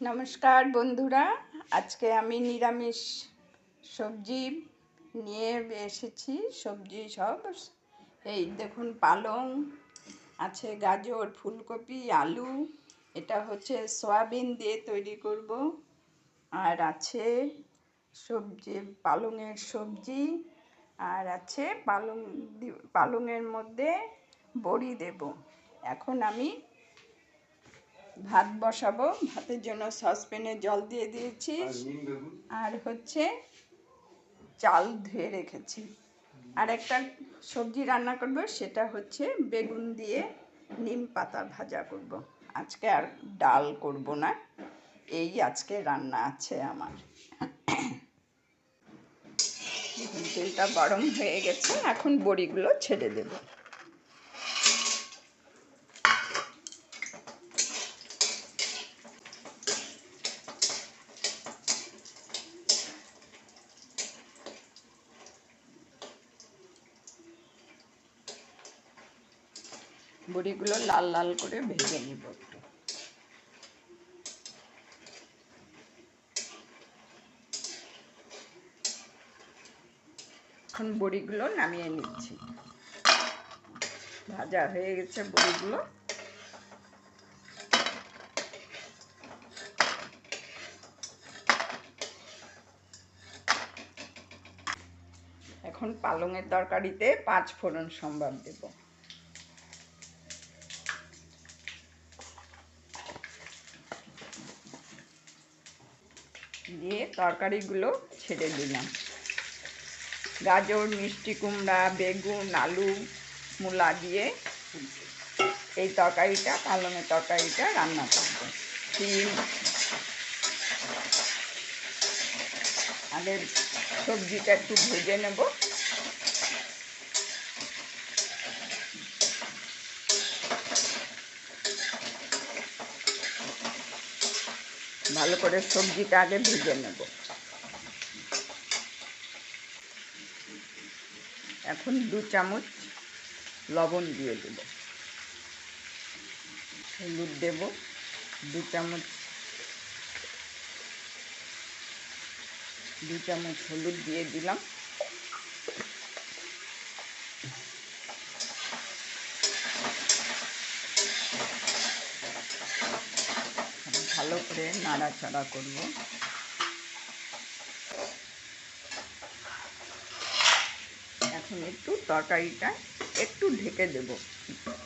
নমস্কার বন্ধুরা, আজকে আমি নিরামিষ সবজি নিয়ে এসেছি। সবজি সব এই দেখুন, পালং আছে, গাজর, ফুলকপি, আলু, এটা হচ্ছে সয়াবিন দিয়ে তৈরি করব। আর আছে সবজি, পালংয়ের সবজি, আর আছে পালংয়ের মধ্যে বড়ি দেব। এখন আমি ভাত বসাবো। ভাতের জন্য সসপ্যানে জল দিয়ে দিয়েছি, আর হচ্ছে চাল ধুয়ে রেখেছি। আর একটা সবজি রান্না করব, সেটা হচ্ছে বেগুন দিয়ে নিম পাতা ভাজা করব। আজকে আর ডাল করব না, এই আজকে রান্না আছে আমার। তেলটা গরম হয়ে গেছে, এখন বড়িগুলো ছেড়ে দেব। বড়িগুলো লাল লাল করে ভেজে নিব একটু। এখন বড়িগুলো নামিয়ে নিচ্ছি। ভাজা হয়ে গেছে বড়িগুলো। এখন পালংয়ের তরকারিতে 5 ফোড়ন সম্বাদ দেব। দিয়ে তরকারিগুলো ছেড়ে দিলাম। গাজর, মিষ্টি কুমড়া, বেগুন, আলু, মূলা দিয়ে এই তরকারিটা, পালংয়ের তরকারিটা রান্না করব। শিম, আগে সবজিটা একটু ভেজে নেব। ভালো করে সবজিটা আগে ভেজে নেব। এখন 2 চামচ লবণ দিয়ে দেব। হলুদ দেব 2 চামচ, 2 চামচ হলুদ দিয়ে দিলাম। ভালো করে নাড়াচাড়া করব। এখন একটু তরকারিটা একটু ঢেকে দেব,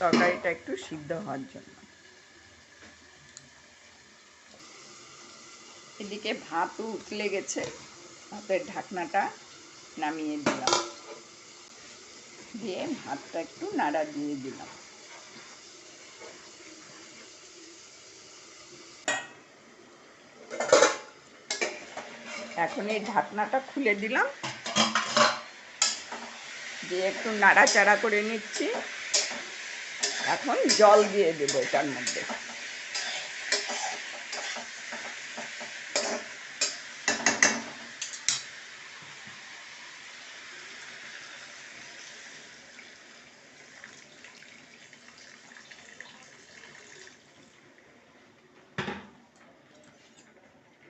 তরকারিটা একটু সিদ্ধ হওয়ার জন্য। এদিকে ভাত উতলে গেছে, ভাতের ঢাকনাটা নামিয়ে দিলাম, দিয়ে ভাতটা একটু নাড়া দিয়ে দিলাম। এখন এই ঢাকনাটা খুলে দিলাম, দিয়ে একটু নাড়াচাড়া করে নিচ্ছি। এখন জল দিয়ে দেবো এটার মধ্যে।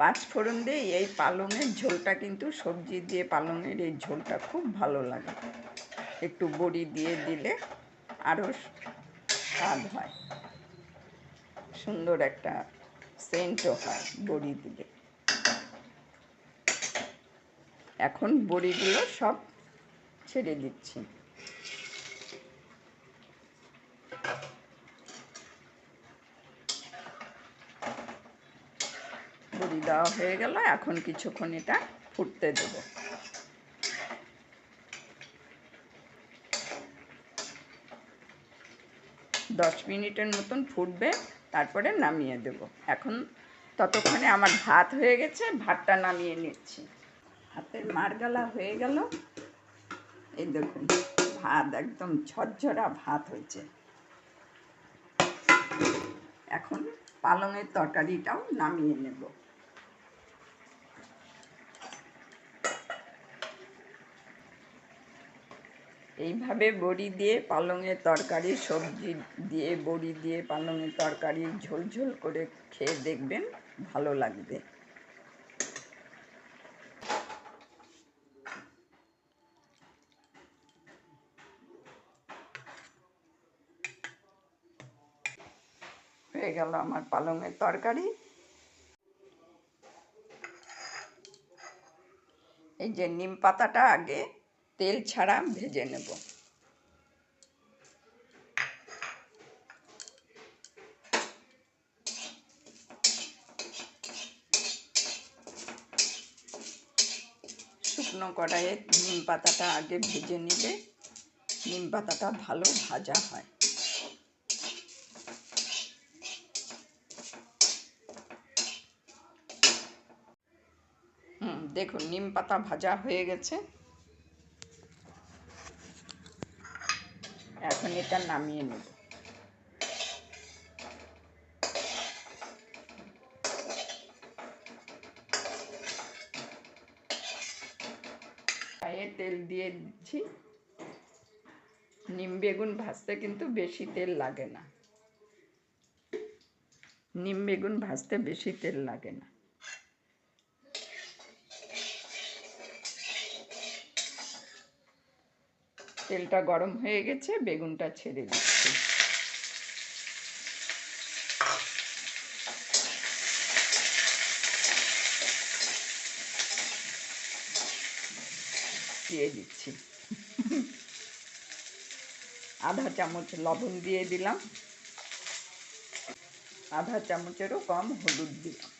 পাঁচ ফোড়ন দিয়ে এই পালংয়ের ঝোলটা, কিন্তু সবজি দিয়ে পালংয়ের এই ঝোলটা খুব ভালো লাগে। একটু বড়ি দিয়ে দিলে আরও স্বাদ হয়, সুন্দর একটা সেন্টও হয় বড়ি দিলে। এখন বড়িগুলো সব ছেড়ে দিচ্ছি। বড়ি দেওয়া হয়ে গেল, এখন কিছুক্ষণ এটা ফুটতে দেব। দশ মিনিটের মতন ফুটবে, তারপরে নামিয়ে দেব। এখন ততক্ষণে আমার ভাত হয়ে গেছে, ভাতটা নামিয়ে নিচ্ছি। ভাতের মারগালা হয়ে গেল, এই দেখুন ভাত একদম ঝরঝরা ভাত হয়েছে। এখন পালংয়ের তরকারিটাও নামিয়ে নেব। এইভাবে বড়ি দিয়ে পালংয়ের তরকারি, সবজি দিয়ে বড়ি দিয়ে পালংয়ের তরকারি ঝোল ঝোল করে খেয়ে দেখবেন, ভালো লাগবে। হয়ে গেল আমার পালংয়ের তরকারি। এই যে নিম পাতাটা আগে তেল ছাড়া ভেজে নেব। শুকনো কড়াইয়ে নিম পাতাটা আগে ভেজে নিলে নিম পাতাটা ভালো ভাজা হয়। দেখুন নিম পাতা ভাজা হয়ে গেছে। এখন এটা নামিয়ে নেব। কড়াইয়ে তেল দিয়ে দিচ্ছি। নিম বেগুন ভাজতে কিন্তু বেশি তেল লাগে না। নিম বেগুন ভাজতে বেশি তেল লাগে না। তেলটা গরম হয়ে গেছে, বেগুনটা ছেড়ে দিচ্ছি। দিয়ে দিচ্ছি আধা চামচ লবণ দিয়ে দিলাম, আধা চামচেরও কম হলুদ দিলাম।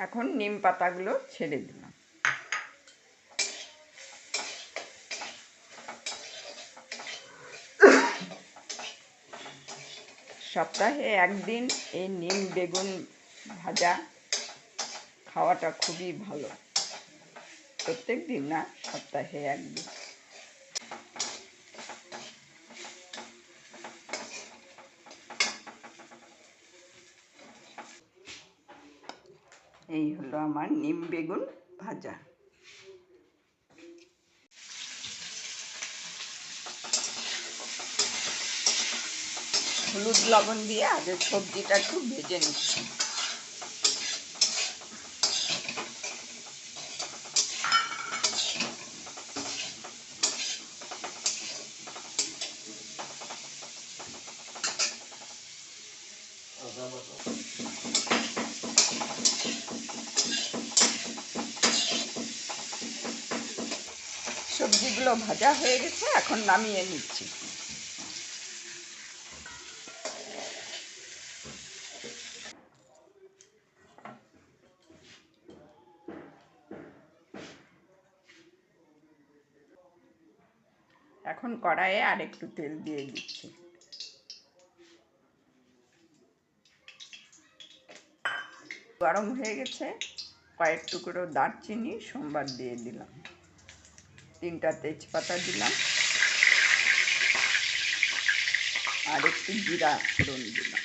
এখন নিম পাতাগুলো ছেড়ে দিলাম। সপ্তাহে একদিন এই নিম বেগুন ভাজা খাওয়াটা খুবই ভালো। প্রত্যেক দিন না, সপ্তাহে একদিন। এই হলো আমার নিম বেগুন ভাজা। হলুদ লবণ দিয়ে আগে সবজিটা একটু ভেজে নিচ্ছি। সবজিগুলো ভাজা হয়ে গেছে, এখন নামিয়ে নিচ্ছি। এখন কড়াইয়ে আর একটু তেল দিয়ে দিচ্ছি। গরম হয়ে গেছে, কয়েক টুকরো দারচিনি সোমবার দিয়ে দিলাম, 3টা তেজপাতা দিলাম, আর একটু জিরা ফোড়ন দিলাম।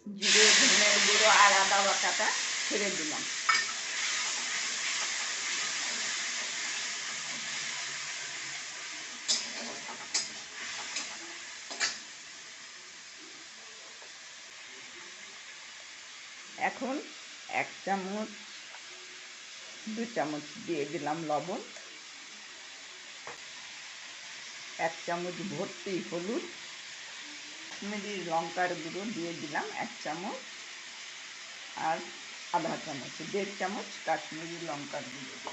জিরে ধনের গুঁড়ো আর আদা বাটাটা ছেড়ে দিলাম। এখন 1 চামচ 2 চামচ দিয়ে দিলাম লবণ, 1 চামচ ভর্তি হলুদ, কাশ্মীরি লঙ্কার গুঁড়ো দিয়ে দিলাম 1 চামচ, আর আধা চামচ 1.5 চামচ কাশ্মীরি লঙ্কার গুঁড়ো।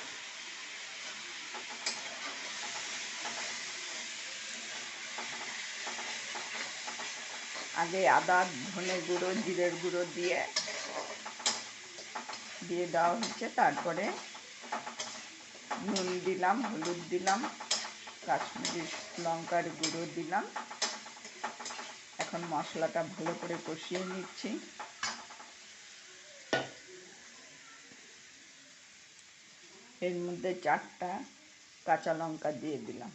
আগে আদা ধনে গুঁড়ো জিরের গুঁড়ো দিয়ে দেওয়া হচ্ছে, তারপরে নুন দিলাম, হলুদ দিলাম, কাশ্মীরি লঙ্কার গুঁড়ো দিলাম। এখন মশলাটা ভালো করে কষিয়ে নিচ্ছি। এর মধ্যে 4টা কাঁচা লঙ্কা দিয়ে দিলাম।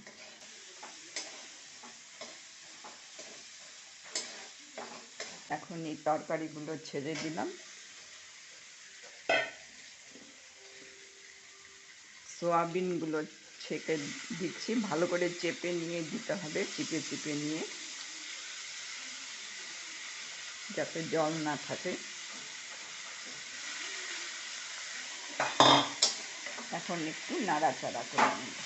এখন এই তরকারিগুলো ছেড়ে দিলাম। সোয়াবিনগুলো ছেঁকে দিচ্ছি, ভালো করে চেপে নিয়ে দিতে হবে, চিপে চিপে নিয়ে, যাতে জল না থাকে। এখন একটু নাড়াচাড়া করে নেব।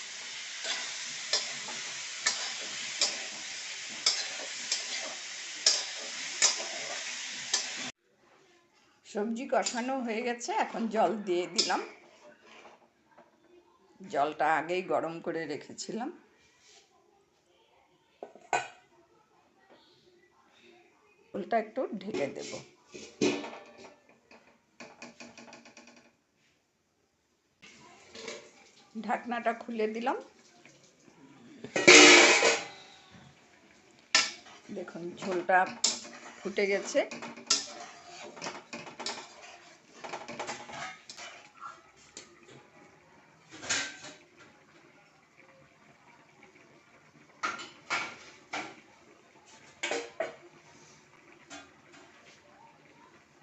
সবজি কষানো হয়ে গেছে, এখন জল দিয়ে দিলাম। জলটা আগেই গরম করে রেখেছিলাম। ঝোলটা একটু ঢেকে দেব। ঢাকনাটা খুলে দিলাম। দেখুন ঝোলটা ফুটে গেছে।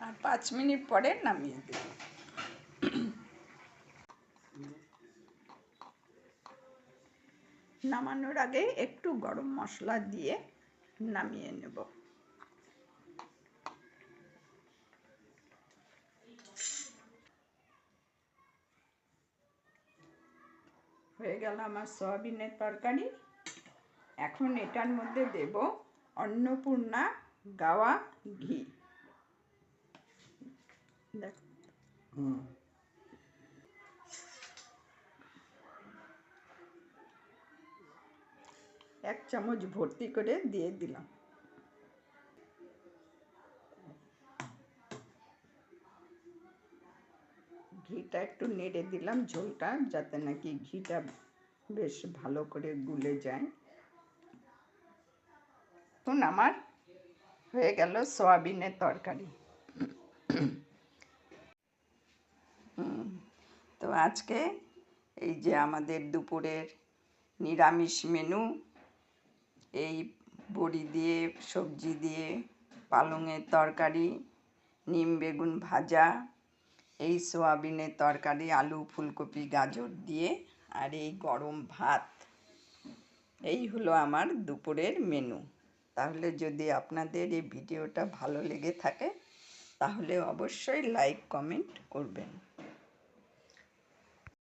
আর 5 মিনিট পরে নামিয়ে দেব। নামানোর আগে একটু গরম মশলা দিয়ে নামিয়ে নেব। হয়ে গেল আমার সয়াবিনের তরকারি। এখন এটার মধ্যে দেব অন্নপূর্ণা গাওয়া ঘি। দেখো, 1 চামচ ভর্তি করে দিয়ে দিলাম। ঘিটা একটু নেড়ে দিলাম ঝোলটা, যাতে নাকি ঘিটা বেশ ভালো করে গুলে যায়। এখন আমার হয়ে গেল সয়াবিনের তরকারি। তো আজকে এই যে আমাদের দুপুরের নিরামিষ মেনু, এই বড়ি দিয়ে, সবজি দিয়ে, পালংয়ের তরকারি, নিম বেগুন ভাজা, এই সোয়াবিনের তরকারি, আলু ফুলকপি গাজর দিয়ে, আর এই গরম ভাত, এই হলো আমার দুপুরের মেনু। তাহলে যদি আপনাদের এই ভিডিওটা ভালো লেগে থাকে, তাহলে অবশ্যই লাইক কমেন্ট করবেন।